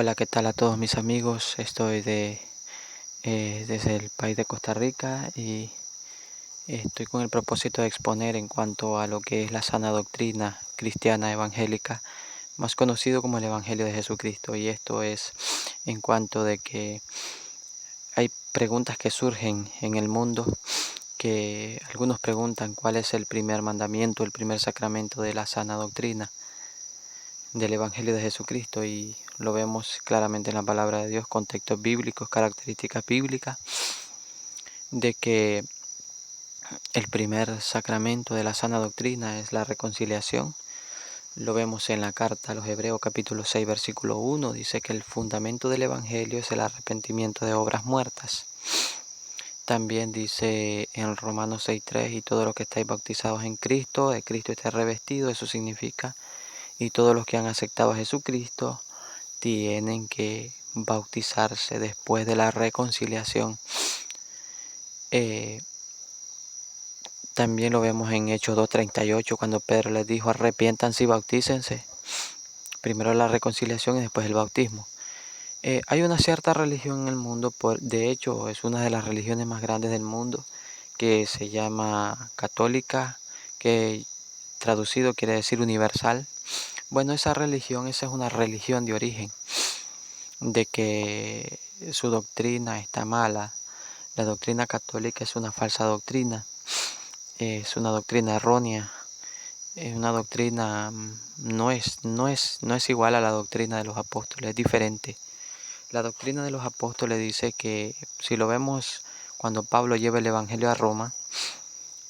Hola, ¿qué tal a todos mis amigos? Estoy desde el país de Costa Rica y estoy con el propósito de exponer en cuanto a lo que es la sana doctrina cristiana evangélica, más conocido como el Evangelio de Jesucristo. Y esto es en cuanto de que hay preguntas que surgen en el mundo, que algunos preguntan cuál es el primer mandamiento, el primer sacramento de la sana doctrina del Evangelio de Jesucristo, y lo vemos claramente en la palabra de Dios, contextos bíblicos, características bíblicas, de que el primer sacramento de la sana doctrina es la reconciliación. Lo vemos en la carta a los Hebreos capítulo 6 versículo 1, dice que el fundamento del Evangelio es el arrepentimiento de obras muertas. También dice en Romanos 6:3, y todos los que estáis bautizados en Cristo, de Cristo estáis revestido. Eso significa, y todos los que han aceptado a Jesucristo tienen que bautizarse después de la reconciliación. También lo vemos en Hechos 2:38, cuando Pedro les dijo: arrepiéntanse y bautícense. Primero la reconciliación y después el bautismo. Hay una cierta religión en el mundo, de hecho es una de las religiones más grandes del mundo, que se llama católica, que traducido quiere decir universal. Bueno, esa es una religión de origen, de que su doctrina está mala. La doctrina católica es una falsa doctrina, es una doctrina errónea, es una doctrina, no es igual a la doctrina de los apóstoles, es diferente. La doctrina de los apóstoles dice que, si lo vemos cuando Pablo lleva el Evangelio a Roma,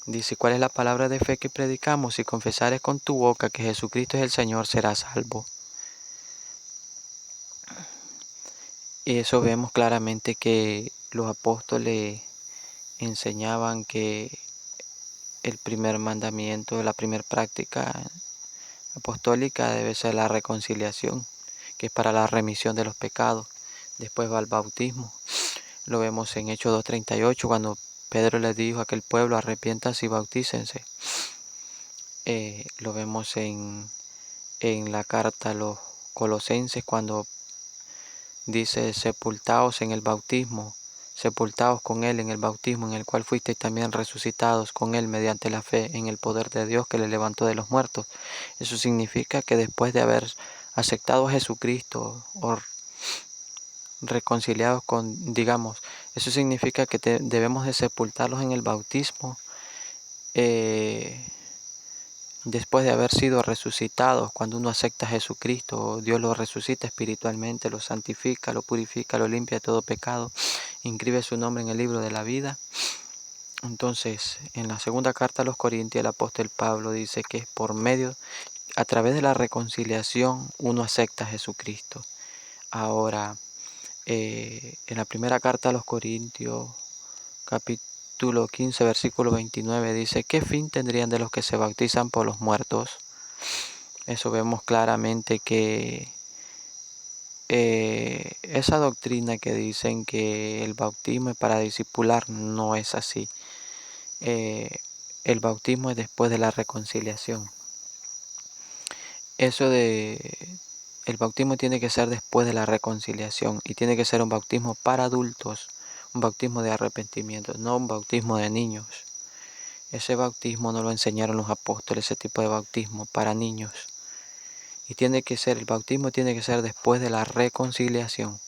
dice: ¿cuál es la palabra de fe que predicamos? Si confesares con tu boca que Jesucristo es el Señor, serás salvo. Y eso vemos claramente que los apóstoles enseñaban que el primer mandamiento, la primera práctica apostólica debe ser la reconciliación, que es para la remisión de los pecados. Después va el bautismo. Lo vemos en Hechos 2:38, cuando Pedro les dijo a aquel pueblo: arrepiéntanse y bautícense. Lo vemos en la carta a los Colosenses, cuando dice: sepultaos en el bautismo, sepultaos con él en el bautismo, en el cual fuisteis también resucitados con él mediante la fe en el poder de Dios que le levantó de los muertos. Eso significa que después de haber aceptado a Jesucristo o reconciliados con, digamos, eso significa que debemos de sepultarlos en el bautismo, después de haber sido resucitados. Cuando uno acepta a Jesucristo, Dios lo resucita espiritualmente, lo santifica, lo purifica, lo limpia de todo pecado, inscribe su nombre en el libro de la vida. Entonces, en la segunda carta a los Corintios, el apóstol Pablo dice que a través de la reconciliación, uno acepta a Jesucristo. Ahora, en la primera carta a los Corintios, capítulo 15, versículo 29, dice: ¿qué fin tendrían de los que se bautizan por los muertos? Eso vemos claramente que esa doctrina que dicen que el bautismo es para discipular, no es así. El bautismo es después de la reconciliación. El bautismo tiene que ser después de la reconciliación, y tiene que ser un bautismo para adultos, un bautismo de arrepentimiento, no un bautismo de niños. Ese bautismo no lo enseñaron los apóstoles, ese tipo de bautismo para niños. Y el bautismo tiene que ser después de la reconciliación.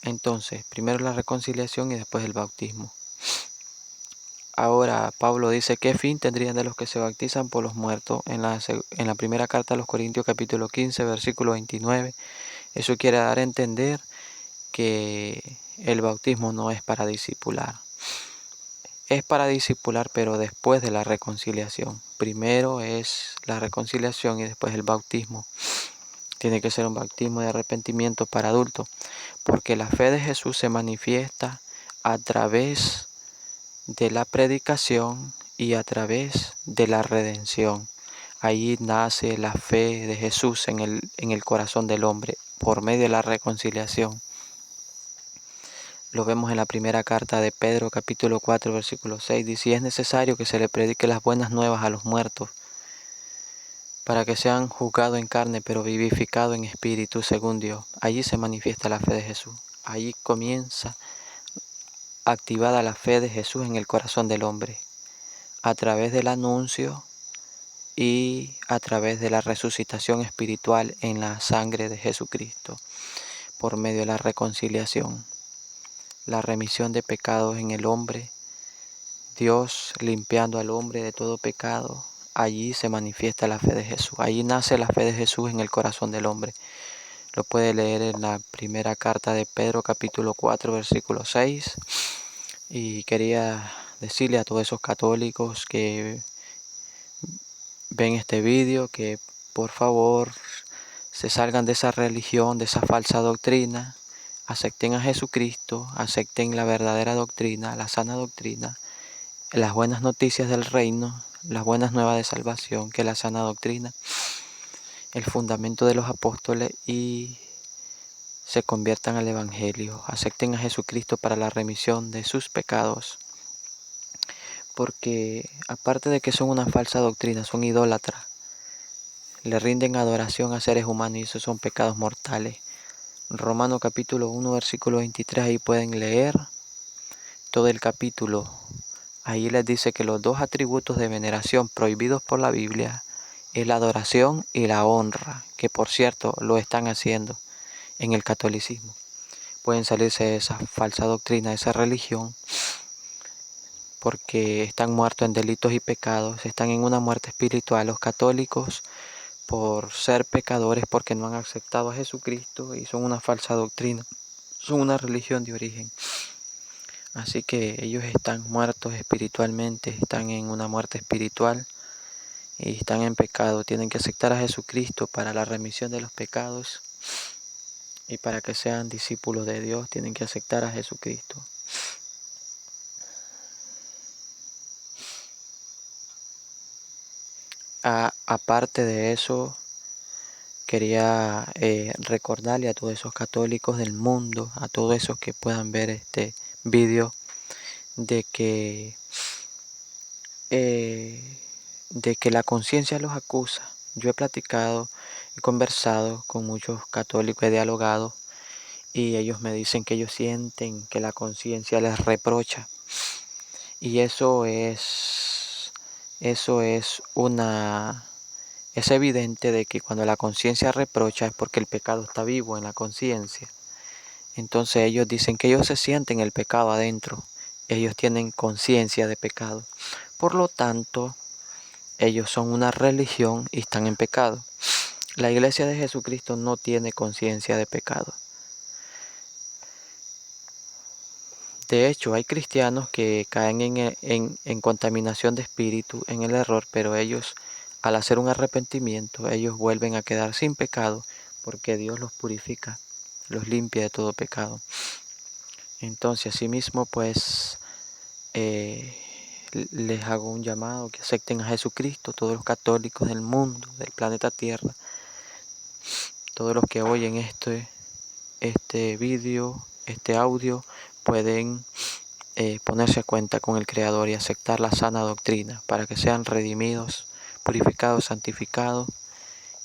Entonces, primero la reconciliación y después el bautismo. Ahora, Pablo dice: ¿qué fin tendrían de los que se bautizan por los muertos? En la primera carta a los Corintios, capítulo 15, versículo 29. Eso quiere dar a entender que el bautismo no es para discipular. Es para discipular, pero después de la reconciliación. Primero es la reconciliación y después el bautismo. Tiene que ser un bautismo de arrepentimiento para adultos, porque la fe de Jesús se manifiesta a través de la predicación y a través de la redención. Ahí nace la fe de Jesús en el corazón del hombre, por medio de la reconciliación. Lo vemos en la primera carta de Pedro, capítulo 4, versículo 6. Dice: es necesario que se le predique las buenas nuevas a los muertos. para que sean juzgados en carne, pero vivificados en espíritu según Dios. Allí se manifiesta la fe de Jesús. Allí comienza activada la fe de Jesús en el corazón del hombre, a través del anuncio y a través de la resucitación espiritual en la sangre de Jesucristo, por medio de la reconciliación, la remisión de pecados en el hombre, Dios limpiando al hombre de todo pecado. Allí se manifiesta la fe de Jesús. Allí nace la fe de Jesús en el corazón del hombre. Lo puede leer en la primera carta de Pedro, capítulo 4, versículo 6. Y quería decirle a todos esos católicos que ven este vídeo que por favor se salgan de esa religión, de esa falsa doctrina, acepten a Jesucristo, acepten la verdadera doctrina, la sana doctrina, las buenas noticias del reino, las buenas nuevas de salvación, que es la sana doctrina, el fundamento de los apóstoles, y se conviertan al Evangelio, acepten a Jesucristo para la remisión de sus pecados, porque aparte de que son una falsa doctrina, son idólatras, le rinden adoración a seres humanos y esos son pecados mortales. Romanos capítulo 1, versículo 23, ahí pueden leer todo el capítulo. Ahí les dice que los dos atributos de veneración prohibidos por la Biblia es la adoración y la honra, que por cierto lo están haciendo en el catolicismo. Pueden salirse de esa falsa doctrina, de esa religión, porque están muertos en delitos y pecados, están en una muerte espiritual. Los católicos, por ser pecadores, porque no han aceptado a Jesucristo y son una falsa doctrina, son una religión de origen. Así que ellos están muertos espiritualmente, están en una muerte espiritual y están en pecado. Tienen que aceptar a Jesucristo para la remisión de los pecados y para que sean discípulos de Dios tienen que aceptar a Jesucristo. Aparte de eso, quería recordarle a todos esos católicos del mundo, a todos esos que puedan ver este vídeo, de que la conciencia los acusa. Yo he platicado, he conversado con muchos católicos, he dialogado, y ellos me dicen que ellos sienten que la conciencia les reprocha. Y es evidente de que cuando la conciencia reprocha es porque el pecado está vivo en la conciencia. Entonces ellos dicen que ellos se sienten el pecado adentro. Ellos tienen conciencia de pecado. Por lo tanto, ellos son una religión y están en pecado. La Iglesia de Jesucristo no tiene conciencia de pecado. De hecho, hay cristianos que caen en contaminación de espíritu, en el error, pero ellos, al hacer un arrepentimiento, ellos vuelven a quedar sin pecado, porque Dios los purifica, los limpia de todo pecado. Entonces, asimismo, pues, les hago un llamado que acepten a Jesucristo, todos los católicos del mundo, del planeta Tierra, todos los que oyen este vídeo, este audio, pueden ponerse a cuenta con el Creador y aceptar la sana doctrina para que sean redimidos, purificados, santificados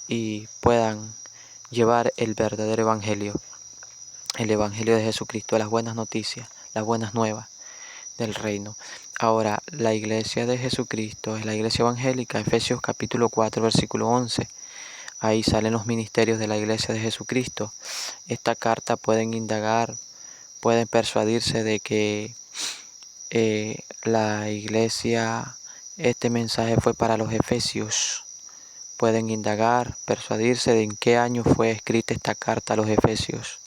y puedan llevar el verdadero evangelio, el evangelio de Jesucristo, las buenas noticias, las buenas nuevas del reino. Ahora, la iglesia de Jesucristo es la iglesia evangélica, Efesios capítulo 4, versículo 11. Ahí salen los ministerios de la iglesia de Jesucristo. Esta carta pueden indagar, pueden persuadirse de que la iglesia, este mensaje fue para los efesios. Pueden indagar, persuadirse de en qué año fue escrita esta carta a los efesios.